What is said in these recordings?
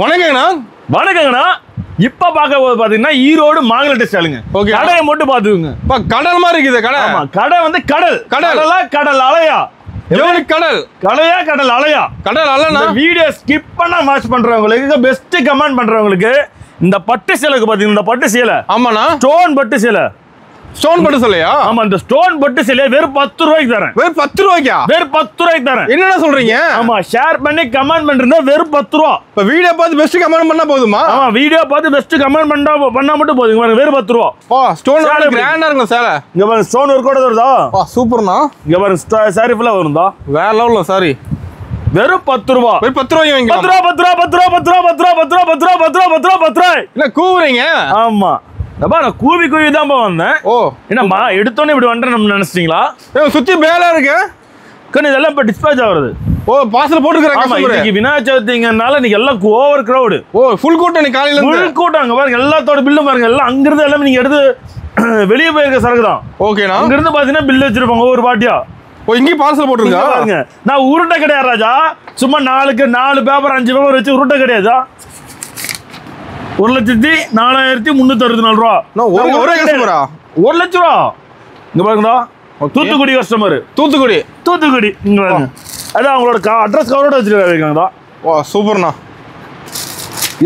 வணக்கங்கண்ணா. வணக்கங்கண்ணா. இப்ப பார்க்க போது பாத்தீங்கன்னா ஈரோடு மாங்கலட்டு சேலுங்க. கடையை மட்டும் பாத்துக்குங்க. கடல் மாதிரி இருக்குது கடை. ஆமா, கடை வந்து கடல் கடலா கடல் அலையா கடல் கலையா கடல் அலையா கடல் அலைனா வீடியோ ஸ்கிப் பண்ணா வாட்ச் பண்றவங்களுக்கு பெஸ்ட் கமெண்ட் பண்றவங்களுக்கு இந்த பட்டு சேலைக்கு பாத்தீங்கன்னா இந்த பட்டு சேலை ஆமாண்ணா ஸ்டோன் பட்டு சேலை ஸ்டோன் பட்டு சேலையா? ஆமா, இந்த ஸ்டோன் பட்டு சேலை வெறும் 10 ரூபாய்க்கு தரேன். வெறும் 10 ரூபாய்க்கா? வெறும் 10 ரூபாய்க்கு தரேன். என்னடா சொல்றீங்க? ஆமா, ஷேர் பண்ணி கமெண்ட் பண்றீங்க வெறும் 10 ரூபா. இப்ப வீடியோ பார்த்து பெஸ்ட் கமெண்ட் பண்ணா போதுமா? ஆமா, வீடியோ பார்த்து பெஸ்ட் கமெண்ட் பண்ணா மட்டும் போதுங்க. பாருங்க வெறும் 10 ரூபா. ஸ்டோன் கிராண்டா இருக்குங்க சேலை. இங்க பாருங்க ஸ்டோன் ஒர்க் கூட வருதா? சூப்பர்ண்ணா. இங்க பாருங்க சாரி ஃபுல்லா வருதா? வேற லெவல்ல சாரி. வெறும் 10 ரூபா. வெறும் 10 ரூபாய்க்கு வாங்கிக்கலாம். 10 ரூபா 10 ரூபா 10 ரூபா 10 ரூபா 10 ரூபா 10 ரூபா 10 ரூபா 10 ரூபா 10 ரூபா 10 ரூபா. என்ன கூவுறீங்க? ஆமா, நான் கூவி தான் வந்தேன். என்னம்மா எடுத்தோன்னே இப்படி வந்துட்டு நம்ம நினைச்சிட்டீங்களா? சுத்தி பேலா இருக்கு. இதெல்லாம் இப்ப டிஸ்பேச் ஆகுறது. பார்சல் போட்டுக்கிறாங்க. இன்னைக்கு விநாயகர் சதுர்த்திங்கனால இன்னைக்கு எல்லாம் ஓவர் கிரவுடு. ஃபுல் கூட்டம் நீ காலையில ஃபுல் கூட்டம். அங்க பாருங்க எல்லாத்தோட பில்லும் பாருங்க. எல்லாம் அங்கிருந்து எல்லாமே நீங்க எடுத்து வெளியே போயிருக்க சரக்கு தான். ஓகேண்ணா. அங்கிருந்து பாத்தீங்கன்னா பில் வச்சிருப்பாங்க ஒவ்வொரு பாட்டியா. இங்கே பார்சல் போட்டுருங்க பாருங்க. நான் உருட்டை கிடையாது ராஜா, சும்மா 4 பேப்பர் 5 பேப்பர் வச்சு உருட்டை கிடையாதா? 1,04,364 ரூபா. ஒரே கஸ்டமரா? 1 லட்சம் ரூபா. இங்க பாருங்கடா, தூத்துக்குடி கஸ்டமர். தூத்துக்குடி இங்க பாருங்க. அதான் அவங்களோட அட்ரஸ் கவரோட வச்சிருக்காங்கடா. சூப்பர்ண்ணா.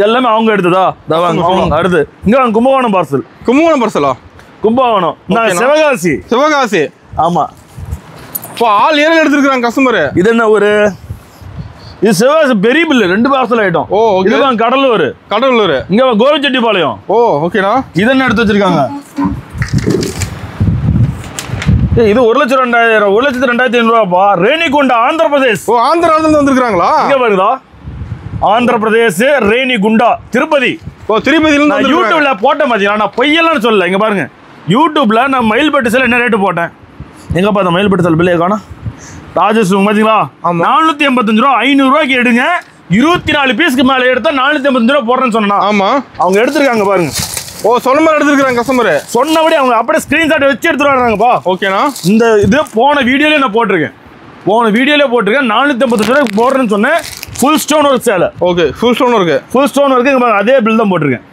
எல்லாமே அவங்க எடுத்ததா? அடுத்து இங்க கும்பகோணம் பார்சல். கும்பகோணம் பார்சலா? கும்பகோணம். சிவகாசி. ஆமா, ஆள் ஏரியா எடுத்துருக்காங்க கஸ்டமர். இது என்ன ஒரு இது சிவகாசி பெரிய பில்லு 2 பார்சல் ஐட்டம். இதுதான் கடலூர். இங்க கோவிச்செட்டிப்பாளையம். ஓகேண்ணா. இது என்ன எடுத்து வச்சிருக்காங்க? இது 1,02,000 1,02,500 ரூபாப்பா. ரேணிகுண்டா ஆந்திர பிரதேஷ். ஆந்திரால இருந்து வந்திருக்காங்களா? இங்க வருதா? ஆந்திர பிரதேஷ் ரேணிகுண்டா திருப்பதி. திருப்பதியில இருந்து யூடியூப்ல போட்டேன் பாத்தீங்களா? நான் பொய்யெல்லாம் சொல்லல. இங்க பாருங்க, யூடியூப்ல நான் மயில் பட்டு சேலை என்ன ரேட்டு போட்டேன். எங்க பார்த்தா மயில் பட்டு சேலை பிள்ளைய காணோம். ராஜேஷ் பாத்தீங்களா? 485 ரூபா. 500 ரூபாய்க்கு எடுங்க. 24 பீஸ்க்கு மேல எடுத்தா 485 ரூபா போடுறேன்னு சொன்னா. ஆமா, அவங்க எடுத்திருக்காங்க பாருங்க. சொன்ன மாதிரி எடுத்துருக்காங்க கஸ்டமர். சொன்னபடி அவங்க அப்படியே ஸ்கிரீன்ஷாட் வச்சு எடுத்துட்டு வர்றாங்கப்பா. ஓகேண்ணா. இந்த இது போன வீடியோலயே நான் போட்டிருக்கேன். 485 ரூபாய்க்கு போடுறேன்னு சொன்னேன். ஃபுல் ஸ்டோன் ஒர்க் சேலை. Full stone work. அதே பில் தான் போட்டிருக்கேன்.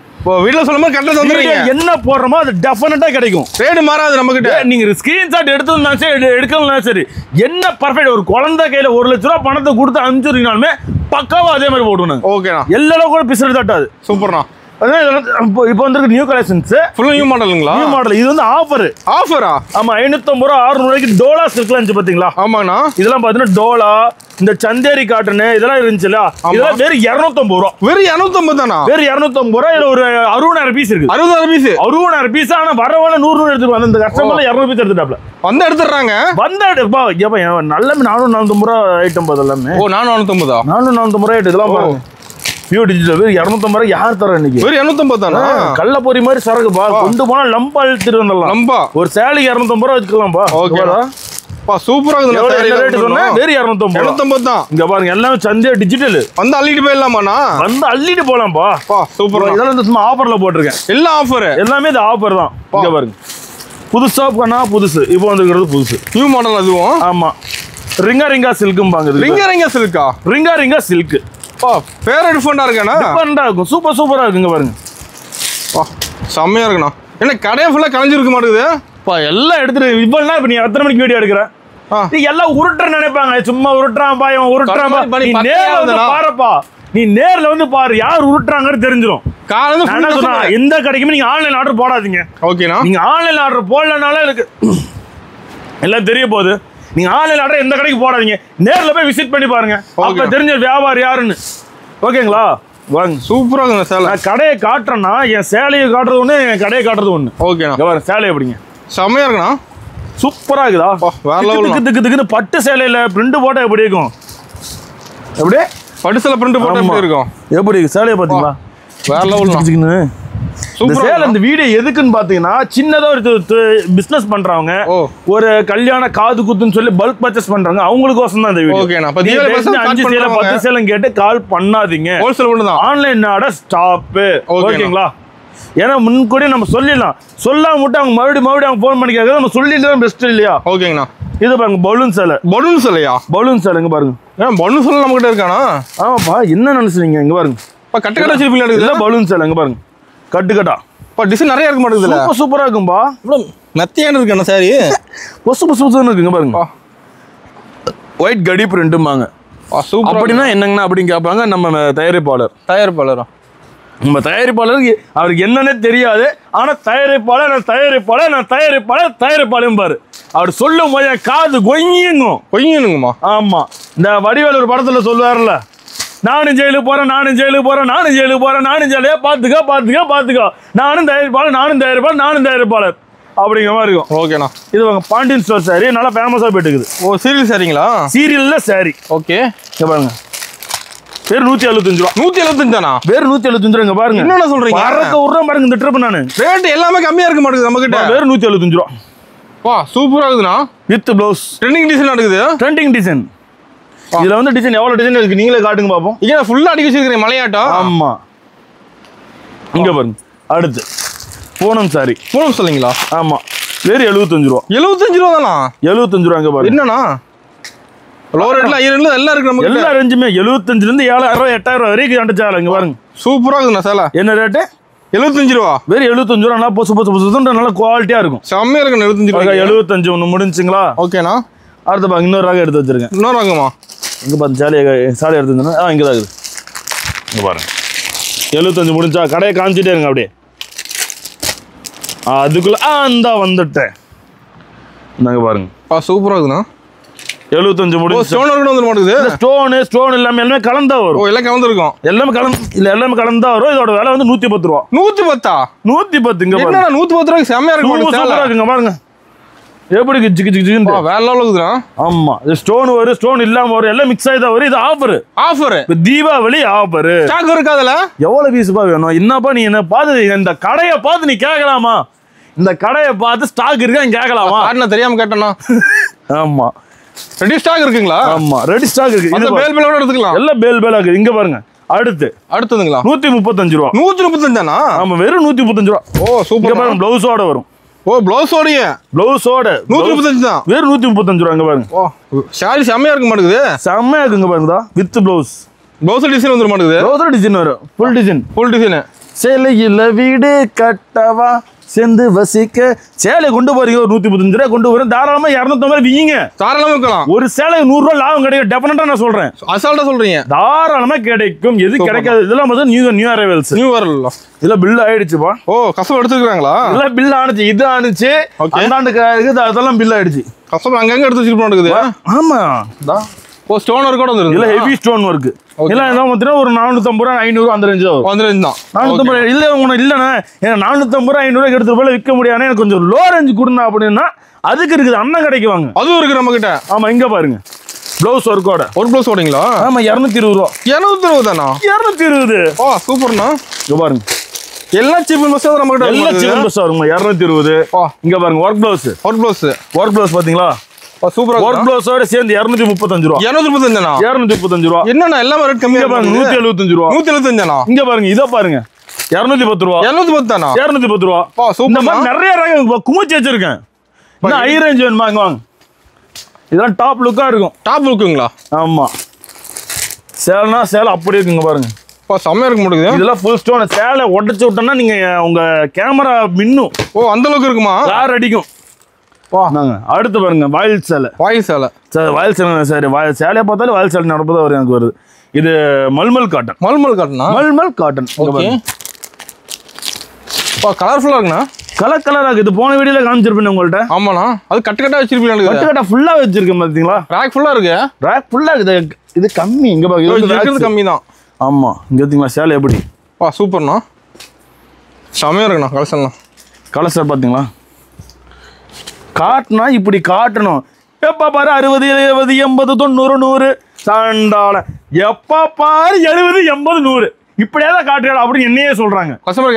வீட்ல சொல்லும்போது கரெக்டா வந்துறீங்க. என்ன போடுறோமோ அது டெஃபினட்டா கிடைக்கும். ரேட் மாறாது நம்ம கிட்ட. நீங்க ஸ்கிரீன்ஷாட் எடுத்தா சரி, எடுக்கலனா சரி, என்ன பர்ஃபெக்ட். ஒரு குழந்தை கையில 1 லட்சம் ரூபாய் பணத்தை கொடுத்து அனுப்பிச்சிருக்கீங்கனாலுமே பக்காவா அதே மாதிரி போடுவாங்க. ஓகேண்ணா. எல்லாரும் கூட பிசல் தட்டாது. சூப்பர்ண்ணா. இப்போ வந்திருக்க நியூ கலெக்ஷன்ஸ் ஃபுல் நியூ மாடலுங்களா? New model. இது வந்து ஆஃபரா? ஆமா, 550 ரூபா 600 ரூபாய்க்கு டோலா சில்க்ல இருந்துச்சு பாத்தீங்களா? ஆமாண்ணா. இதெல்லாம் பாத்தீங்கன்னா டோலா, இந்த சந்தேரி காட்டன் இதெல்லாம் இருந்துச்சுல. இதெல்லாம் வெறும் 250 ரூபா. வெறும் 250 தானா? வெறும் 250 ரூபா. இதுல ஒரு 60,000 பீஸ் இருக்கு. 60,000 பீஸ். ஆனா வரவன 100 எடுத்துட்டு வந்து இந்த கஸ்டமர்ல 200 பீஸ் எடுத்துட்டாப்ல வந்து எடுத்துறாங்க. நல்ல 450 ரூபா ஐட்டம் எல்லாமே. 450 ரூபா இதெல்லாம் பாருங்க. Pure digital. 250 ரூபாய் யார் தர இன்னைக்கு? 250 தானா? கள்ள பொறி மாதிரி சரக்கு பா. கொண்டு போனா லம்பா இழுத்துட்டு வந்துடலாம். லம்பா ஒரு சேலைக்கு 250 ரூபாய் வச்சுக்கலாம்பா. சூப்பரா இருக்கு. ரேட் சொன்னா வெறும் 250 தான். இங்க பாருங்க எல்லாமே சந்தே டிஜிட்டல். வந்து அள்ளிட்டு போயிடலாமாண்ணா? வந்து அள்ளிட்டு போலாம்பா. சூப்பர். இதெல்லாம் சும்மா ஆஃபர்ல போட்டிருக்கேன். எல்லாம் ஆஃபர். எல்லாமே இது ஆஃபர் தான். இங்க பாருங்க, புதுசா பண்ணா புதுசு. இப்போ வந்துருக்கிறது புதுசு நியூ மாடல். அதுவும் ஆமா, ரிங்கா சில்க்கும் பாங்க. ரிங்கா சில்க். பேர் டிஃபரெண்டா இருக்கானா? டிஃபரெண்டா இருக்கும். சூப்பரா இருக்குங்க பாருங்க. செம்மையா இருக்குண்ணா. என்ன கடையை ஃபுல்லா கலைஞ்சிருக்க மாட்டேங்குது. எல்லாம் எடுத்துட்டு இவ்வளவு நேரம் நீ எத்தனை மணிக்கு வீடியோ எடுக்கிற? நீ எல்லாம் உருட்டுற நினைப்பாங்க. சும்மா உருட்டுறான் பாயம் உருட்டுறான். நீ நேர்ல வந்து பாரு, யார் உருட்டுறாங்கன்னு தெரிஞ்சிடும். எந்த கடைக்குமே நீங்க ஆன்லைன் ஆர்டர் போடாதீங்க. ஓகேண்ணா. நீங்க ஆன்லைன் ஆர்டர் போடலனால எனக்கு எல்லாம் தெரிய போகுது. நீங்க ஆன்லைன் ஆர்டர் எந்த கடைக்கு போடாதீங்க. நேர்ல போய் விசிட் பண்ணி பாருங்க. அப்ப தெரிஞ்ச வியாபாரி யாருன்னு. ஓகேங்களா? வாங்க. சூப்பரா இருக்குங்க சேலை. நான் கடையை காட்டுறேன்னா என் சேலையை காட்டுறது ஒண்ணு, என் கடையை காட்டுறது ஒண்ணு. ஓகேண்ணா. பாருங்க சேலை எப்படிங்க? செம்மையா இருக்குண்ணா. சூப்பரா இருக்குதா? திக்கு பட்டு சேலையில பிரிண்ட் போட்டா எப்படி இருக்கும்? எப்படி பட்டு சேலை பிரிண்ட் போட்டா எப்படி இருக்கும்? எப்படி சேலையை பாத்தீங்களா? வேற லெவல்ல. இந்த வீடியோ எதுக்குன்னு பாத்தீங்கன்னா, சின்னதா ஒரு பிசினஸ் பண்றவங்க, ஒரு கல்யாண காது குத்துன்னு சொல்லி பல்க் பர்ச்சேஸ் பண்றாங்க, அவங்களுக்கோசம் தான் இந்த வீடியோ. 5 சேலை 10 சேலை கேட்டு கால் பண்ணாதீங்க. ஹோல்சேல் மட்டும் தான். Online order stop. ஓகேங்களா? ஏன்னா முன்கூடியே நம்ம சொல்லிடலாம். சொல்லாம மட்டும் அவங்க மறுபடியும் அவங்க போன் பண்ணி கேட்கறது நம்ம சொல்லிட்டு பெஸ்ட் இல்லையா? ஓகேங்கண்ணா. இது பாருங்க பலூன் சேலை. பலூன் சேலையா? பலூன் சேலைங்க பாருங்க. பலூன் சேலை நம்ம கிட்ட இருக்கானா? ஆமாப்பா, என்ன நினைச்சீங்க? இங்க பாருங்க, கட்டு கட்ட வச்சிருப்பீங்க. இதெல்லாம் பலூன் சேலை இங்க பாருங்க, கட்டு கட்டா. டிசைன் நிறைய இருக்க மாட்டேங்குது. சூப்பரா இருக்கும்பா. மெத்தையான இருக்கு என்ன சாரி, பொசு பொசுன்னு இருக்குங்க பாருங்க. ஒயிட் கடி பிரிண்ட்டுமாங்க. அப்படின்னா என்னங்கண்ணா அப்படின்னு கேட்பாங்க நம்ம தயாரிப்பாளர். நம்ம தயாரிப்பாளருக்கு அவருக்கு என்னன்னே தெரியாது. ஆனா தயாரிப்பாளர் பாரு. அவர் சொல்லும் போது காது கொய்யுங்கம்மா. ஆமா, இந்த வடிவேல் ஒரு படத்துல சொல்லுவார்ல, நானும் ஜெயிலுக்கு போறேன், நானும் ஜெயிலே பாத்துக்கோ, நானும் தயாரிப்பாளர் அப்படிங்கிற மாதிரி இருக்கும். ஓகேண்ணா. இது பாண்டியன் ஸ்டோர் சாரி, நல்லா ஃபேமஸா போயிட்டு இருக்குது. ஓ, சீரியல் சாரிங்களா? சீரியல்ல சாரி. ஓகே, இங்க பாருங்க, பேர் 175 ரூபா. 175 தானா? பேர் 175 ரூபா. இங்க பாருங்க, என்ன சொல்றீங்க? பறக்க உர்ற பாருங்க இந்த ட்ரிப். நானு ரேட் எல்லாமே கம்மியா இருக்க மாட்டேங்குது நம்ம கிட்ட. பேர் 175 ரூபா. வா, சூப்பரா இருக்குதுண்ணா. வித் ப்ளவுஸ் ட்ரெண்டிங் டிசைன் இருக்குது. Trending design. இதுல டிசைன் எவ்வளவு டிசைன் இருக்கு நீங்களே காட்டுங்க பாப்போம். இங்க ஃபுல்லா அடிக்க வச்சிருக்கீங்க மலையாட்டம். ஆமா, இங்க பாருங்க. அடுத்து பூனம் சாரி. பூனம் சொல்றீங்களா? ஆமா, வேறு 75 ரூபா. 75 ரூபா தானா? 75 ரூபா. இங்க பாருங்க, என்னன்னா லோ ரேட்ல 5000 எல்லாம் இருக்கு நமக்கு. எல்லா ரேஞ்சுமே 75 ல இருந்து 7000 8000 வரைக்கும் அண்டச்சால. இங்க பாருங்க, சூப்பரா இருக்குண்ணா சேலை. என்ன ரேட்? 75 ரூபா. வேறு 75 ரூபா. நல்லா பொசு நல்ல குவாலிட்டியா இருக்கும். செம்மையா இருக்கு. 75 ரூபா. 75 ஒன்று முடிஞ்சுங்களா? ஓகேண்ணா. அடுத்து பாருங்க, இன்னொரு ராகம் எடுத்து வச்சிருக்கேன். இன்னொரு ராகமா? இங்க பாருங்க, சாலை எடுத்து வந்தேன்னா இங்கே தான் இருக்குது. இங்க பாருங்க, 75 முடிஞ்சா கடையை காமிச்சிட்டே இருங்க அப்படியே. அதுக்குள்ள அந்த வந்துட்டேன். நாங்க பாருங்க, சூப்பரா இருக்குண்ணா. 75 முடிஞ்சு. ஸ்டோன் வந்து மாட்டேங்குது. ஸ்டோன் எல்லாமே கலந்தா வரும். எல்லாம் கலந்துருக்கும். எல்லாமே கலந்தா வரும். இதோட விலை 110 ரூபா. 110? 110. இங்க பாருங்க, 110 ரூபாய்க்கு செம்மையா இருக்கு. பாருங்க எப்படி ஜிக்கு வேற லெவல் இருக்குதுண்ணா. ஆமா, இது ஸ்டோன் வரும், ஸ்டோன் இல்லாம வரும், எல்லாம் மிக்ஸ் ஆகி தான் வரும். இது ஆஃபர். தீபாவளி ஆஃபர். ஸ்டாக் இருக்கு அதுல. எவ்வளவு பீஸ்பா வேணும்? என்னப்பா நீ என்ன பார்த்து இந்த கடையை பார்த்து நீ கேட்கலாமா? இந்த கடையை பார்த்து ஸ்டாக் இருக்கா கேட்கலாமா? தெரியாம கேட்டேன்னா. ஆமா, ரெடி ஸ்டாக் இருக்குங்களா? ஆமா, ரெடி ஸ்டாக் இருக்கு. இந்த பேலோட எடுத்துக்கலாம். எல்லாம் பேலா இருக்கு. இங்க பாருங்க, அடுத்ததுங்களா? 135 ரூபா. 135 தானா? ஆமா, வெறும் 135 ரூபா. ஓ, சூப்பர். பாருங்க, பிளவுஸோட வரும். ஓ, பிளவுஸோட 135 தான். வெறும் 135 ரூபா. இங்க பாருங்க. ஓ, சாரி செம்மையா இருக்க மாட்டேங்குது. செம்மையா இருக்குங்க பாருங்க. வித் பிளவுஸ் டிசைன் வந்துட மாட்டேங்குது. பிளவுஸோட டிசைன் வரும். Full design. சேலையில வீடு கட்டவா சேர்ந்து வசிக்க. சேலை கொண்டு போறீங்க, ஒரு 135 ரூபா கொண்டு போறேன். தாராளமா 250 வீங்க. தாராளமா இருக்கலாம். ஒரு சேலை 100 ரூபா லாபம் கிடைக்கும். டெஃபினட்டா நான் சொல்றேன். அசால்ட்டா சொல்றீங்க. தாராளமா கிடைக்கும். எது கிடைக்காது? இதெல்லாம் வந்து நியூ அரைவல்ஸ். இதுல பில் ஆயிடுச்சுப்பா. ஓ, கஸ்டமர் எடுத்துக்கிறாங்களா? இல்ல, பில் ஆனிச்சு. இது ஆனிச்சு. அதெல்லாம் பில் ஆயிடுச்சு. கஸ்டமர் அங்கங்க எடுத்து வச்சுட்டு போனது. ஆமா, ஓ, ஸ்டோன் ஒர்க் கூட வந்துருக்கு. இல்ல, ஹெவி ஸ்டோன் ஒர்க். இல்ல, என்ன பார்த்தீங்கன்னா ஒரு 450 ரூபா 500 அந்த ரேஞ்ச் தான். 450 இல்ல உனக்கு இல்லைண்ணா, ஏன்னா 450 ரூபா 500 எடுத்து போல விற்க முடியாது. எனக்கு கொஞ்சம் லோ ரேஞ்ச் கொடுனா அப்படின்னா அதுக்கு இருக்குது. அண்ணன் கிடைக்குவாங்க. அதுவும் இருக்கு நம்ம கிட்ட. ஆமா, இங்க பாருங்க, பிளவுஸ் ஒர்க்கோட. ஒரு பிளவுஸ் ஓடிங்களா? ஆமா, 220 ரூபா. 220 தானா? 220. ஓ, சூப்பர்ண்ணா. இங்க பாருங்க, எல்லாம் சீப் பஸ் நம்ம கிட்ட. எல்லாம் சீப் பஸ் வருமா? 220. இங்க பாருங்க, ஒர்க் பிளவுஸ் பாத்தீங்களா? சூப்பரா. ஒர்க் பிளவுஸோட சேர்ந்து 235 ரூபா. 235 ரூபா. என்னன்னா எல்லாமே ரேட் கம்மியா பாருங்க. 175 ரூபா. 175 தானா? இங்க பாருங்க, இத பாருங்க, 210 ரூபா. 210 தானா? 210 ரூபா. இந்த மாதிரி நிறைய ரகம் குமிச்சு வச்சிருக்கேன். இன்னும் ஹை ரேஞ்ச் வேணுமா? வாங்க. இதெல்லாம் டாப் லுக்கா இருக்கும். டாப் லுக்குங்களா? ஆமா, சேலை அப்படி இருக்குங்க பாருங்க. செம்மையா இருக்க முடியுது. இதெல்லாம் ஃபுல் ஸ்டோன். சேலை உடச்சு விட்டோம்னா நீங்க உங்க கேமரா மின்னும். ஓ, அந்த அளவுக்கு இருக்குமா? யார் அடிக்கும். அடுத்து பாருங்க, வாயில் சேலை. வாயில் சேலை சரி, சேலையை பார்த்தாலும் வாயில் சேலை நடப்பதா வரும் எனக்கு வருது. இது மல்மல் காட்டன். மல்மல் காட்டன். கலர்ஃபுல்லா இருக்குண்ணா. கலரா இருக்கு. இது போன வீடியோல காமிச்சிருப்பேன் உங்கள்ட்ட. ஆமாண்ணா, அது கட்டா வச்சிருப்பீங்க. கட்டா ஃபுல்லா வச்சிருக்கேன் பாத்தீங்களா? ரேக் ஃபுல்லா இருக்கு. ரேக் ஃபுல்லா இருக்குது. இது கம்மி. இங்க பாருங்க, கம்மி தான். ஆமா, இங்க பாத்தீங்களா சேலை எப்படி? சூப்பர்ண்ணா, செமையா இருக்குண்ணா. கலெக்ஷன் பாத்தீங்களா? காட்டினா இப்படி காட்டணும். எப்ப பாரு 60 70 80 90 100 சண்டால. எப்ப பாரு 70 80 100 இப்படியே தான் காட்டுறா அப்படின்னு என்னையே சொல்றாங்க. 70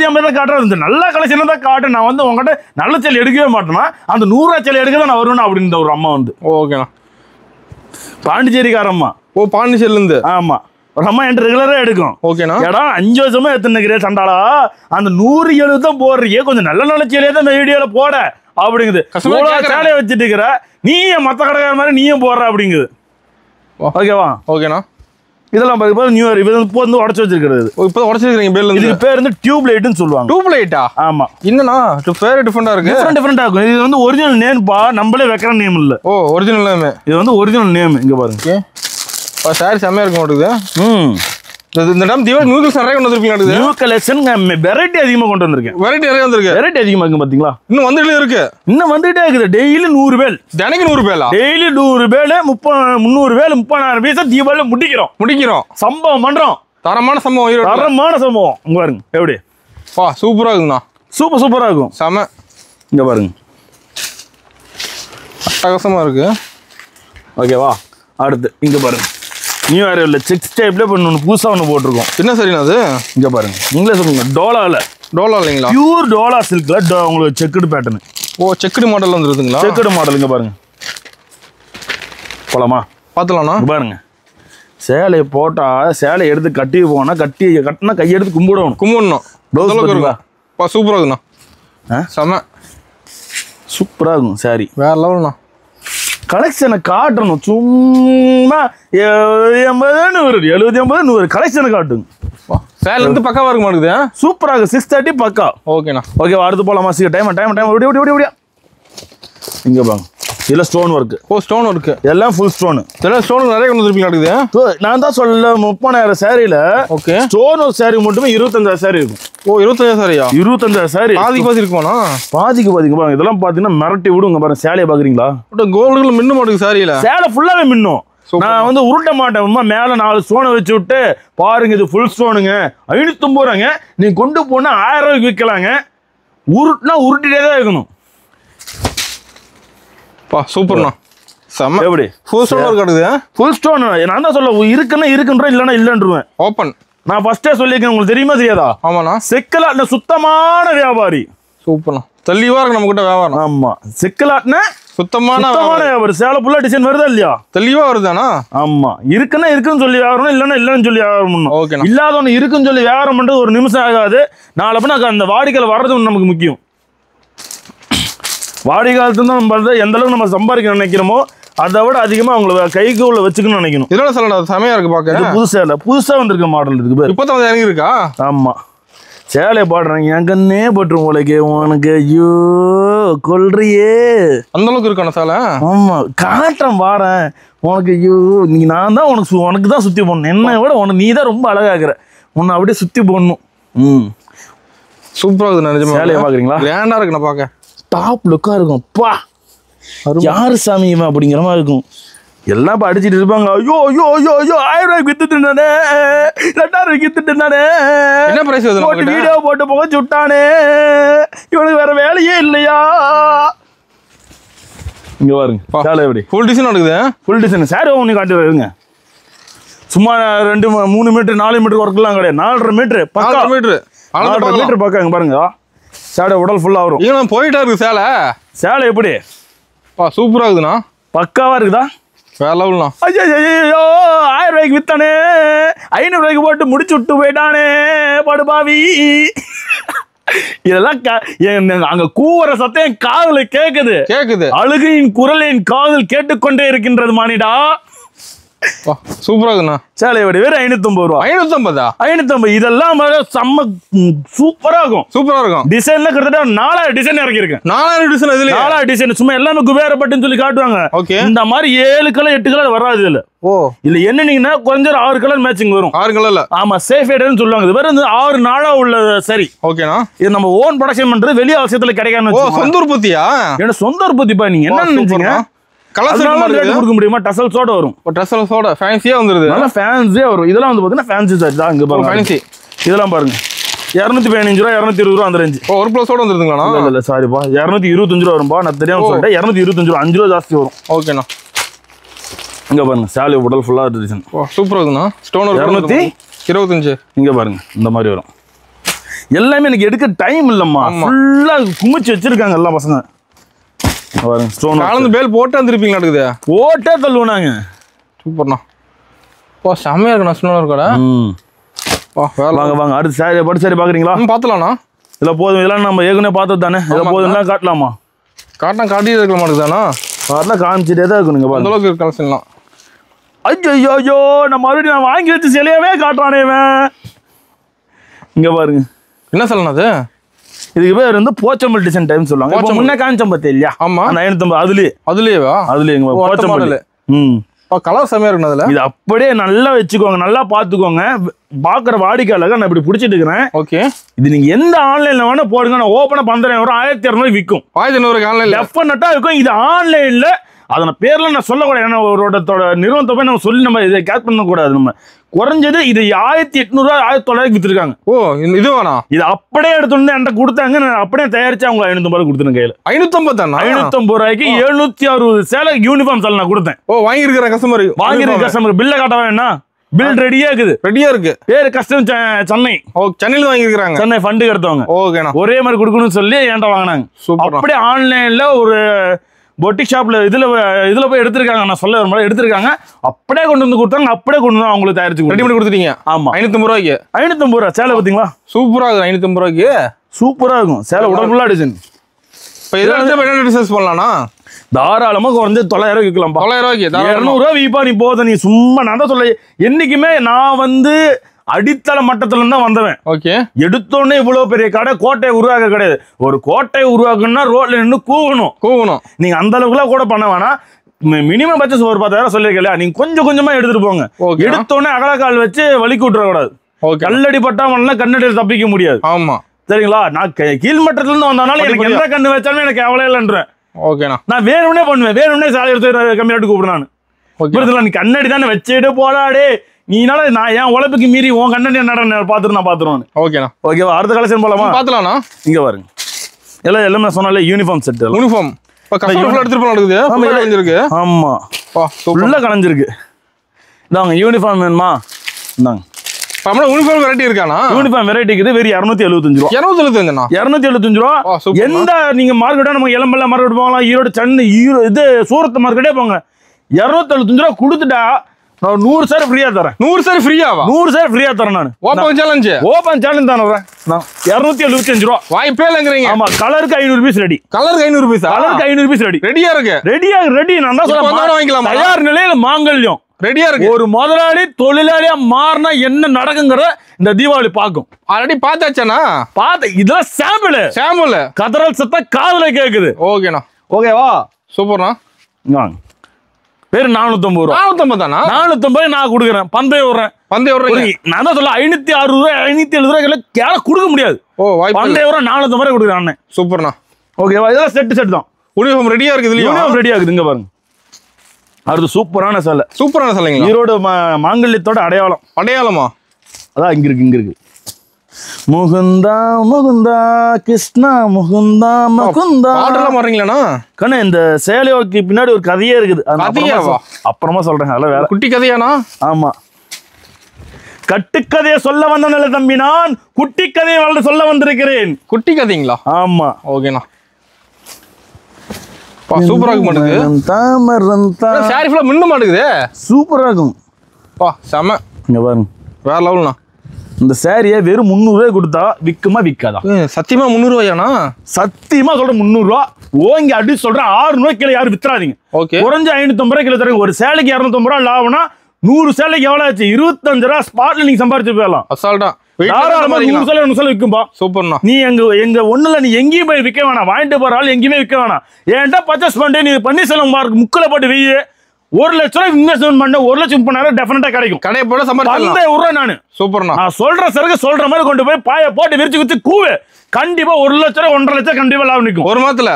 80 தான் காட்டுறது. நல்ல கலெக்ஷன் தான் காட்டு. நான் வந்து உங்ககிட்ட நல்ல சேலை எடுக்கவே மாட்டேன்னா, அந்த 100 சேலை எடுக்க தான் நான் வருவேன் அப்படின்னு ஒரு அம்மா வந்து. ஓகேண்ணா, பாண்டிச்சேரிக்கார அம்மா. ஓ, பாண்டிச்சேரில இருந்து. ஆமா, ஒரு அம்மா என்கிட்ட ரெகுலரா எடுக்கும். ஓகேண்ணா. ஏடா 5 வருஷமா எத்தனை சண்டாலா அந்த 170 தான் போடுறீங்க, கொஞ்சம் நல்ல சேலையே தான் இந்த வீடியோல போட அப்படிங்குது. சேலையை வச்சுட்டு இருக்கிற நீ மத்த கடைக்கார மாதிரி நீயும் போடுற அப்படிங்குது. ஓகேவா? ஓகேண்ணா. இதெல்லாம் பாருங்க நியூ இயர் இது இப்போ வந்து உடைச்சு வச்சிருக்கிறது. இப்போ உடைச்சிருக்கீங்க பேர்ல. இதுக்கு பேர் வந்து டியூப் லைட்னு சொல்லுவாங்க. டியூப் லைட்டா? ஆமா. என்னன்னா பேர் டிஃபரெண்டா இருக்கு. டிஃபரெண்டா இருக்கும். இது வந்து ஒரிஜினல் நேம் பா, நம்மளே வைக்கிற நேம் இல்ல. ஓ ஒரிஜினல் நேம். இது வந்து ஒரிஜினல் நேம். இங்க பாருங்க. சாரி செமையா இருக்க மாட்டேங்குது. இந்த டைம் தீபாவளி நியூ கலெக்ஷன் நிறைய கொண்டு வந்திருக்கீங்க. நியூ கலெக்ஷன் வெரைட்டி அதிகமா கொண்டு வந்திருக்கேன். வெரைட்டி நிறைய வந்திருக்கு. வெரைட்டி அதிகமா இருக்கு பாத்தீங்களா? இன்னும் வந்துட்டே இருக்கு. இன்னும் வந்துட்டே இருக்குது. டெய்லி 100 பேல். தினைக்கு 100 பேலா? டெய்லி 100 பேல் 300 பேல் 30,000 பீஸ் தீபாவளி முடிக்கிறோம். சம்பவம் பண்றோம். தரமான சம்பவம். தரமான சம்பவம். இங்க பாருங்க எப்படி. வா சூப்பரா இருக்குண்ணா. சூப்பரா இருக்கும். செம. இங்க பாருங்க. அட்டகாசமா இருக்கு. ஓகேவா? அடுத்து இங்க பாருங்க. நியூ இயர்ல செக்ஸ் டைப்ல ஒன்று புதுசாக ஒன்று போட்டிருக்கோம். என்ன சரிண்ணா அது? இங்கே பாருங்க. நீங்களே சொல்லுங்க. டோலா இல்லைங்களா? பியூர் டோலா சில்க்ல உங்களுக்கு checked pattern. Oh checked model வந்துருதுங்களா? Checked model. இங்கே பாருங்க. போலாமா? பார்த்துலாம்ண்ணா. பாருங்க சேலையை போட்டா சேலை எடுத்து கட்டினா கையெடுத்து கும்பிடணும். சூப்பராக இருக்குண்ணா. செம சூப்பராக இருக்கும் சாரி. வேற லெவல்ண்ணா. கலெக்ஷனை காட்டணும். சும்மா 70-80 கலெக்ஷனை காட்டுங்க. சேல இருந்து பக்காவா இருக்க மாட்டேங்குது. சூப்பரா இருக்கு. 6:30 பக்கா. ஓகேண்ணா. ஓகே அடுத்து போலாமா? டைம் ஓடியா. இங்க பாருங்க. இதுல ஸ்டோன் ஒர்க். ஓ ஸ்டோன் ஒர்க். எல்லாம் ஃபுல் ஸ்டோன். இதெல்லாம் ஸ்டோன் நிறைய கொண்டு வந்துருப்பீங்க. நான் தான் சொல்ல 30,000 சாரியில ஓகே ஸ்டோன் ஒரு சாரி மட்டுமே 25,000 சாரி இருக்கும். ஓ 25,000 சாரியா? 25,000 சாரி. பாதி இருக்குமாண்ணா? பாதிக்கு பாருங்க. இதெல்லாம் பாத்தீங்கன்னா மிரட்டி விடுங்க. பாருங்க சேலையை பாக்குறீங்களா? கோல்டுகள் மின்னும் மாட்டேங்குது சாரியில. சேலை ஃபுல்லாவே மின்னும். நான் வந்து உருட்ட மாட்டேன். மேல 4 ஸ்டோனை வச்சு விட்டு பாருங்க இது ஃபுல் ஸ்டோனுங்க 550 ரூபாங்க. நீ கொண்டு போனா 1000 ரூபாய்க்கு விற்கலாங்க. உருட்டுனா உருட்டிட்டே தான் இருக்கணும். சூப்பர்ண்ணா. செம்ம. எப்படி ஃபுல் ஸ்டோன் ஒர்க் ஆடுது? Full stone. நான் தான் சொல்ல இருக்குன்றேன் இல்லைன்னா இல்லைன்றுவேன். ஓப்பன். நான் ஃபர்ஸ்டே சொல்லியிருக்கேன். உங்களுக்கு தெரியுமா தெரியாதா? ஆமாண்ணா. செக்கலாட்டின சுத்தமான வியாபாரி. சூப்பர்ண்ணா. தெளிவா இருக்கு நம்ம கிட்ட வியாபாரம். ஆமா செக்கலாட்டின சுத்தமான வியாபாரி. சேலை ஃபுல்லா டிசைன் வருதா இல்லையா? தெளிவா வருதானா? ஆமா. இருக்குன்னு சொல்லி வியாபாரம் இல்லைன்னா இல்லைன்னு சொல்லி வியாபாரம் பண்ணணும். ஓகே. இல்லாதவனு இருக்குன்னு சொல்லி வியாபாரம் பண்றது ஒரு நிமிஷம் ஆகாது. நாளை பண்ண அந்த வாடிக்கையில் வர்றது நமக்கு முக்கியம். வாடிக்கையாளத்து தான் நம்ம எந்த அளவுக்கு நம்ம சம்பாதிக்க நினைக்கிறோமோ அதை விட அதிகமாக அவங்களை கைக்கு உள்ள வச்சுக்கணும்னு நினைக்கணும். இதெல்லாம் சொல்ல செமையா இருக்கு பார்க்க. புதுசாக வந்திருக்க மாடல் இருக்கு. இப்போ தான் இறங்கி இருக்கா? ஆமாம். சேலையை பாடுறாங்க. என் கண்ணே போட்டுரும் உலகே உனக்கு. ஐயோ கொல்றியே அந்த அளவுக்கு இருக்கான சேலை. ஆமாம் காட்டுறேன் வாரேன் உனக்கு. ஐயோ நான் தான் உனக்கு தான் சுற்றி போடணும். என்னை விட நீ தான் ரொம்ப அழகாக்குற. உன்னை அப்படியே சுற்றி போடணும். சூப்பராக இருக்குது. நினைச்ச சேலையை பார்க்குறீங்களா? கிராண்டாக இருக்கு. நான் பார்க்க டாப் லுக்கா இருக்கும். அப்பா யாரு சாமி இவன் அப்படிங்கிற மாதிரி இருக்கும். எல்லாம் இப்போ அடிச்சுட்டு இருப்பாங்க. ஐயோ 1000 ரூபாய்க்கு வித்துட்டு இருந்தானே, 2000 ரூபாய்க்கு வித்துட்டு இருந்தானே, என்ன பிரைஸ் போட்டு வீடியோ போட்டு போக சுட்டானே, இவனுக்கு வேற வேலையே இல்லையா? இங்க பாருங்க சேலை எப்படி ஃபுல் டிசைன் நடக்குது. ஃபுல் டிசைன் சாரி ஒன்று காட்டுறேங்க. சும்மா 2-3 மீட்டர் 4 மீட்டர் ஒர்க்லாம் கிடையாது. 4.5 மீட்டர் பக்கா. 4.5 மீட்டர் பக்கா. இங்க பாருங்க சேலை உடல் ஃபுல்லாக வரும். இவன் போயிட்டா இருக்கு சேலை. சேலை எப்படி சூப்பராக இருக்குதுண்ணா. பக்காவாக இருக்குதா? வேற லெவல்ண்ணா. ஐயோ 1000 ரூபாய்க்கு வித்தானே, 500 ரூபாய்க்கு போட்டு முடிச்சு விட்டு போயிட்டானே படுபாவி. இதெல்லாம் அங்க கூவுற சத்தம் காதுல கேக்குது. அழுகையின் குரல் என் காதில் கேட்டுக்கொண்டே இருக்கின்றது மானிடா. சூப்பரா இருக்குண்ணா. சேலை எப்படி வேற 550 ரூபா. 550 இதெல்லாம் செம்ம சூப்பரா இருக்கும். டிசைன்ல கிட்டத்தட்ட 4000 டிசைன் இறக்கி இருக்கு. 4000 டிசைன். இதுல 4000 டிசைன் சும்மா எல்லாமே குபேரப்பட்டுன்னு சொல்லி காட்டுவாங்க. இந்த மாதிரி 7 கலர் 8 கலர் வராது இதுல. இல்ல என்னன்னீங்கன்னா கொஞ்சம் 6 கலர் மேட்சிங் வரும். 6 கலர்ல. ஆமா சேஃப் ஏடன்னு சொல்லுவாங்க. இது வேற 6 நாளா உள்ள சரி. ஓகேண்ணா. இது நம்ம ஓன் ப்ரொடக்ஷன் பண்றது வெளி அவசியத்துல கிடைக்காம. சொந்த உற்பத்தியா? என்ன சொந்த உற்பத்திப்பா? நீங்க என்ன நினைச்சீங்க? கொடுக்க முடியுமா? டசல்ஸோட வரும். டசல்ஸோட ஃபேன்சியா வந்துருது. நல்லா ஃபேன்சியா வரும். இதெல்லாம் வந்து பாத்தீங்கன்னா ஃபேன்சி சார்ஜ் தான். இங்க பாருங்க ஃபேன்சி. இதெல்லாம் பாருங்க 215 ரூபா 220 ரூபா வந்துருச்சு. ஒரு ப்ளஸோட வந்துருதுங்களா? இல்ல சாரிப்பா 225 ரூபா வரும்பா. நான் தெரியாம சொல்லிட்டேன். 225 ரூபா 5 ரூபா ஜாஸ்தி வரும். ஓகேண்ணா. இங்க பாருங்க சேலை உடல் ஃபுல்லா டிசைன். சூப்பரா இருக்குண்ணா. ஸ்டோன் 225. இங்க பாருங்க இந்த மாதிரி வரும். எல்லாமே எனக்கு எடுக்க டைம் இல்லம்மா. ஃபுல்லா குமிச்சு வச்சிருக்காங்க எல்லா பசங்க. பேல் போட்டே வந்துருப்பீங்களா? இருக்குது போட்டே தள்ளுவோம். சூப்பர்ண்ணா. செம்மையா இருக்குண்ணா. ஸ்டோன் இருக்கா? வாங்க அடுத்து சாரி பட்டு சாரி பாக்குறீங்களா? பாத்துலாம்ண்ணா. இல்ல போதும். இதெல்லாம் நம்ம ஏற்கனவே பார்த்தது தானே. இதில் போதும் காட்டலாமா? காட்டியே இருக்க மாட்டேங்குதாண்ணா. காட்டினா காமிச்சிட்டே தான் இருக்கும். நீங்க அந்த அளவுக்கு கலெக்ஷன்லாம் ஐயோ நான் மறுபடியும் நான் வாங்கி வச்சு சிலையவே காட்டுறானே இவன். இங்க பாருங்க என்ன சொல்லணும் அது? இதுக்கு பேர் வந்து போச்சம்பள்ளி டிசைன் டைம் சொல்லுவாங்க. முன்ன காஞ்சம்பத்தி இல்லையா? ஆமா 950 அதுலயே போச்சம்பள்ளி. கலர் செமையா இருக்கு. அதுல இது அப்படியே நல்லா வச்சுக்கோங்க, நல்லா பாத்துக்கோங்க. பாக்குற வாடிக்கையாளர்கள் நான் இப்படி பிடிச்சிட்டு இருக்கிறேன். ஓகே, இது நீங்க எந்த ஆன்லைன்ல வேணா போடுங்க. நான் ஓப்பனா 1200 விற்கும். 1200 ஆன்லைன்ல டெஃபினட்டா இருக்கும். இது ஆன்லைன்ல அதன பேர்ல நான் சொல்லக்கூடாது. ஏன்னா ஒரு நிறுவனத்தை போய் நம்ம சொல்லி நம்ம இதை கேட் பண்ணக்கூடாது. நம்ம குறைஞ்சது இது 1800 1900 வித்துருக்காங்க. ஓ இது வேணா, இது அப்படியே எடுத்து வந்து என்கிட்ட கொடுத்தாங்க. நான் அப்படியே தயாரிச்சு அவங்க 550 கொடுத்துருங்க கையில. 550 தானே? 550 ரூபாய்க்கு 760 சேலை யூனிஃபார்ம் சேலை நான் கொடுத்தேன். ஓ வாங்கியிருக்கிற கஸ்டமர் பில்ல காட்ட வேணா? பில் ரெடியா இருக்குது. ரெடியா இருக்கு. பேரு கஸ்டம் சென்னை. ஓ சென்னையில வாங்கியிருக்காங்க. சென்னை ஃபண்டு எடுத்தவங்க. ஓகேண்ணா. ஒரே மாதிரி கொடுக்கணும்னு சொல்லி என்கிட்ட வாங்கினாங்க. அப்படியே ஆன்லைன்ல ஒரு பொட்டிக் ஷாப்ல இதுல போய் எடுத்திருக்காங்க. நான் சொல்ல வர எடுத்திருக்காங்க. அப்படியே கொண்டு வந்து கொடுத்தாங்க. அப்படியே கொண்டு வந்து அவங்களுக்கு தயாரிச்சு ரெடி பண்ணி கொடுத்துட்டீங்க. ஆமா 550 ரூபாய்க்கு. 550 ரூபா சேலை பாத்தீங்களா? சூப்பரா இருக்கு. 550 ரூபாய்க்கு சூப்பரா இருக்கும் சேலை. உடம்புல்லா டிசைன். இப்ப இதெல்லாம் என்ன டிசைன்ஸ் பண்ணலாம்னா தாராளமா குறைஞ்சு 900 விற்கலாம். 900 ரூபாய்க்கு 200 ரூபா விப்பா. நீ போத நீ சும்மா நான் தான் சொல்ல. என்னைக்குமே நான் வந்து அடித்தள மட்டத்துல தான் வந்தவன். ஓகே, எடுத்தோடனே இவ்வளவு பெரிய கடை கோட்டையை உருவாக்க கிடையாது. ஒரு கோட்டையை உருவாக்கணும்னா ரோட்ல நின்று கூவணும். நீங்க அந்த அளவுக்குலாம் கூட பண்ண வேணாம். மினிமம் பட்ஜெட் ஒரு 10,000 சொல்லிருக்கலையா? நீங்க கொஞ்சம் கொஞ்சமா எடுத்துட்டு போங்க. எடுத்தோடனே அகலக்கால் வச்சு வலிக்கு விட்டுற கூடாது. கல்லடி பட்டாமலாம் கண்ணடி தப்பிக்க முடியாது. ஆமா சரிங்களா? நான் கீழ்மட்டத்துல இருந்து வந்தனால எனக்கு எந்த கண்ணு வச்சாலும் எனக்கு கவலை இல்லைன்றேன். ஓகேண்ணா. நான் வேணும்னே பண்ணுவேன். வேணும்னே சாலை எடுத்து கம்மியாட்டு கூப்பிடுறேன். நான் நீ கண்ணடி தானே வச்சுட்டு போடாடே. நீனால நான் என் உழைப்புக்கு மீறி உன் கண்ணடி என்ன பாத்துட்டு நான் பாத்துருவேன். ஓகேண்ணா. ஓகேவா? அடுத்த கலெக்ஷன் போலாமா? பாத்துலாம்ண்ணா. இங்க பாருங்க எல்லாமே சொன்னாலே யூனிஃபார்ம் செட். யூனிஃபார்ம் எடுத்துட்டு போயிருக்கு. ஆமா ஃபுல்லா கலஞ்சிருக்கு. இதாங்க யூனிஃபார்ம் வேணுமா? இந்தாங்க. யூனிஃபார்ம் வெரைட்டி இருக்கானா? யூனிஃபார்ம் வெரைட்டி இருக்குது. வெறும் 275 ரூபா. 275 ரூபா. எந்த நீங்க மார்க்கெட்டா நம்ம எலம்பல்ல மார்க்கெட் போகலாம். ஈரோடு சென்னை இது சூரத் மார்க்கெட்டே போங்க. 275 ரூபா கொடுத்துட்டா 100 சாரி ஃப்ரீயா தரேன். 100 சாரி ஃப்ரீயாவா? 100 சாரி ஃப்ரீயா தரேன். நான் ஓபன் சேலஞ்ச் தானே வரேன். 275 ரூபா. வாய்ப்பே இல்லங்கறீங்க. ஆமா கலருக்கு 500 பீஸ் ரெடி. கலருக்கு 500 பீஸ். கலருக்கு 500 பீஸ் ரெடி. ரெடியா இருக்கு. ரெடி. நான் தான் சொல்றேன் வாங்கிக்கலாம். தயார் நிலையில மாங்கல்யம் ரெடியா இருக்கு. ஒரு முதலாளி தொழிலாளியா மாறினா என்ன நடக்குங்கறத இந்த தீபாவளி பாக்கும். ஆல்ரெடி பாத்தாச்சேனா? இதெல்லாம் சாம்பிள். கதறல் சத்தம் காதுல கேக்குது. ஓகேண்ணா. ஓகேவா? சூப்பர்ண்ணா. வாங்க. பேரு 450 ரூபா. 450 தானா? 450 நான் கொடுக்குறேன். பந்தயம் விடுறேன். நான் தான் சொல்ல 560 ரூபாய் 570 ரூபாய்க்கு யார கொடுக்க முடியாது. ஓ பந்தயம் விடுறேன். 450 ரூபாய் கொடுக்குறேன். சூப்பர்ண்ணா. ஓகேவா? இதெல்லாம் செட் தான். யூனிஃபார்ம் ரெடியா இருக்குது. யூனிஃபார்ம் ரெடியா இருக்குது. இங்க பாருங்க. அது சூப்பரான சேலை. ஈரோடு மாங்கல்யத்தோட அடையாளமா? அதான் இங்க இருக்கு. முகுந்தா முகுந்தா கிருஷ்ணா முகுந்தா முகுந்தா பாட்டெல்லாம் மாறீங்களாண்ணா? கண்ணா இந்த சேலையோக்கு பின்னாடி ஒரு கதையே இருக்குது. அப்புறமா சொல்றேன். அதெல்லாம் வேற குட்டி கதையானா? ஆமா கட்டுக்கதையை சொல்ல வந்தேன்ல தம்பி. நான் குட்டி கதையை சொல்ல வந்திருக்கிறேன். குட்டி கதைங்களா? ஆமா. ஓகேண்ணா. சூப்பரா இருக்கு மாட்டேங்குது. சாரி ஃபுல்லா மின்ன மாட்டேங்குது. சூப்பரா இருக்கும். செம. இங்க பாருங்க வேற லெவல்ண்ணா. இந்த சாரியை வெறும் 300 ரூபாய் கொடுத்தா விற்குமா விற்காதா? சத்தியமா 300 ரூபாயாண்ணா? சத்தியமா சொல்றேன் 300 ரூபா. ஓங்கி அடி சொல்றேன். 600 ரூபாய் கிலோ யாரும் வித்துறாதீங்க. குறைஞ்ச 550 ரூபாய் கிலோ தரீங்க. ஒரு சேலைக்கு 250 ரூபாய் லாபம்னா 100 சேலைக்கு எவ்வளவு ஆச்சு? 25 ரூபாய் ஸ்பாட்ல நீங்க சம்பாரிச்சு போயிடலாம். அசால்ட்டா. தாராளமா 100 சேலை 100 சேலை விற்கும்பா. சூப்பர்ண்ணா. நீ எங்க ஒண்ணுல நீ எங்கேயும் போய் விற்க வேணாம். வாங்கிட்டு போற ஆள் எங்கேயுமே விற்க வேணாம். ஏன்டா பர்ச்சேஸ் பண்ணி நீ பன்னீர்செல்வம் மார்க் முக்கில போட்டு வெய்ய 1 லட்சம் ரூபாய் இன்வெஸ்ட்மெண்ட் பண்ண 1 லட்சம் பண்ணாலும் டெஃபினட்டா கிடைக்கும். கடையை போட சம்பாதிக்கலாம். நானு சூப்பர்ண்ணா. நான் சொல்ற சரக்கு சொல்ற மாதிரி கொண்டு போய் பாய போட்டு விரிச்சு குத்தி கூவு. கண்டிப்பா 1 லட்சம் 1.5 லட்சம் கண்டிப்பா லாபம் நிற்கும். ஒரு மாதத்துல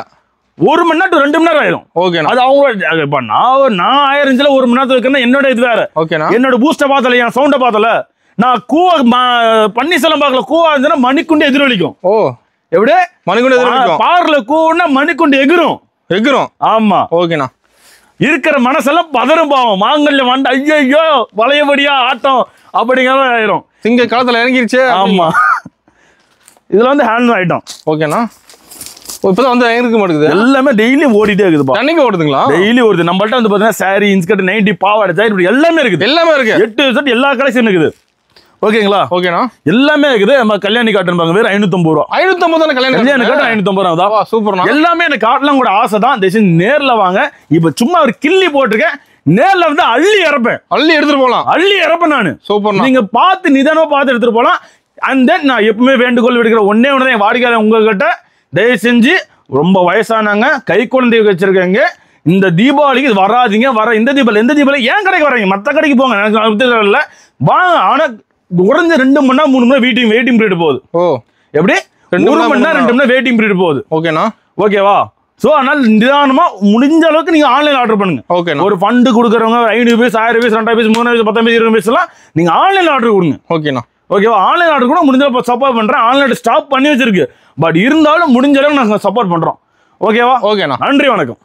1 மணி நேரம் 2 மணி நேரம் ஆயிரும். ஓகே. அது அவங்க இப்ப நான் 1000 இன்ச்சில் 1 மணி நேரத்துல இருக்கேன்னா என்னோட இது வேற. ஓகேண்ணா. என்னோட பூஸ்டை பார்த்தல என் சவுண்டை பார்த்தல நான் கூவ பன்னீர்செல்வம் பார்க்கல கூவா இருந்துச்சுன்னா மணிக்குண்டு எதிரொலிக்கும். ஓ எப்படி? மணிக்குண்டு எதிரொலிக்கும். பார்ல கூவுன்னா மணிக்குண்டு எகிரும். ஆமா. ஓகேண்ணா. இருக்கிற மனசெல்லாம் பதறும் பாவம். மாங்கல்யம் வந்து ஐயோ வளையபடியா ஆட்டம் அப்படிங்கிற ஆயிரும். திங்க காலத்துல இறங்கிருச்சு. ஆமா. இதுல வந்து ஹேண்ட் ஐட்டம். ஓகேண்ணா. இப்பதான் வந்து இருக்க மாட்டேங்குது. எல்லாமே டெய்லி ஓடிட்டே இருக்குது. தண்ணிக்கு ஓடுதுங்களா? டெய்லி ஓடுது. நம்மள்ட்ட வந்து பாத்தீங்கன்னா சாரி இன்ஸ்கர்ட் நைட்டி பாவாடை இப்படி எல்லாமே இருக்குது. எல்லாமே இருக்கு. 8 செட் எல்லா கலெக்ஷன் இருக்குது. ஓகேங்களா? ஓகேண்ணா. எல்லாமே இருக்குது. நம்ம கல்யாணி காட்டன் பாங்க வேற 550 ரூபா. 550 தானே கல்யாணி காட்டன்? 550 ரூபா. சூப்பர்ண்ணா. எல்லாமே எனக்கு காட்டலாம் கூட ஆசை தான். நேர்ல வாங்க. இப்ப சும்மா ஒரு கிள்ளி போட்டிருக்கேன். நேர்ல வந்து அள்ளி இறப்பேன், அள்ளி எடுத்துட்டு போலாம், அள்ளி இறப்பேன் நானு. சூப்பர். நீங்க பார்த்து நிதானமா பார்த்து எடுத்துட்டு போலாம். அண்ட் தென் நான் எப்பவுமே வேண்டுகோள் விடுக்கிற ஒன்னே ஒண்ணுதான் வாடிக்கையாளர் உங்ககிட்ட, தயவு செஞ்சு ரொம்ப வயசானாங்க கை குழந்தை வச்சிருக்கீங்க, இந்த தீபாவளிக்கு வராதிங்க. இந்த தீபாவளி எந்த தீபாவளி ஏன் கடைக்கு வராங்க, மற்ற கடைக்கு போங்க, எனக்கு இல்லை வாங்க. ஆனா குறைஞ்ச 2 மணி நேரம் 3 மணி நேரம் வெயிட்டிங் பீரியட் போகுது. எப்படி 1 மணி நேரம் 2 மணி நேரம் வெயிட்டிங் பீரியட் போகுது. ஓகேண்ணா, ஓகேவா? சோ அதனால நிதானமா முடிஞ்ச அளவுக்கு நீங்க ஆன்லைன் ஆர்டர் பண்ணுங்க. ஓகே. ஒரு ஃபண்ட் கொடுக்குறவங்க 500 piece 1000 piece 2000 piece 3000 piece 10 20 piece எல்லாம் நீங்க ஆன்லைன் ஆர்டர் கொடுங்க. ஓகேண்ணா, ஓகேவா? ஆன்லைன் ஆர்டர் கூட முடிஞ்ச அளவுக்கு சப்போர்ட் பண்றேன். ஆன்லைன் ஸ்டாப் பண்ணி வச்சிருக்கு, பட் இருந்தாலும் முடிஞ்ச அளவுக்கு நாங்க சப்போர்ட் பண்றோம். ஓகேவா? ஓகேண்ணா, நன்றி, வணக்கம்.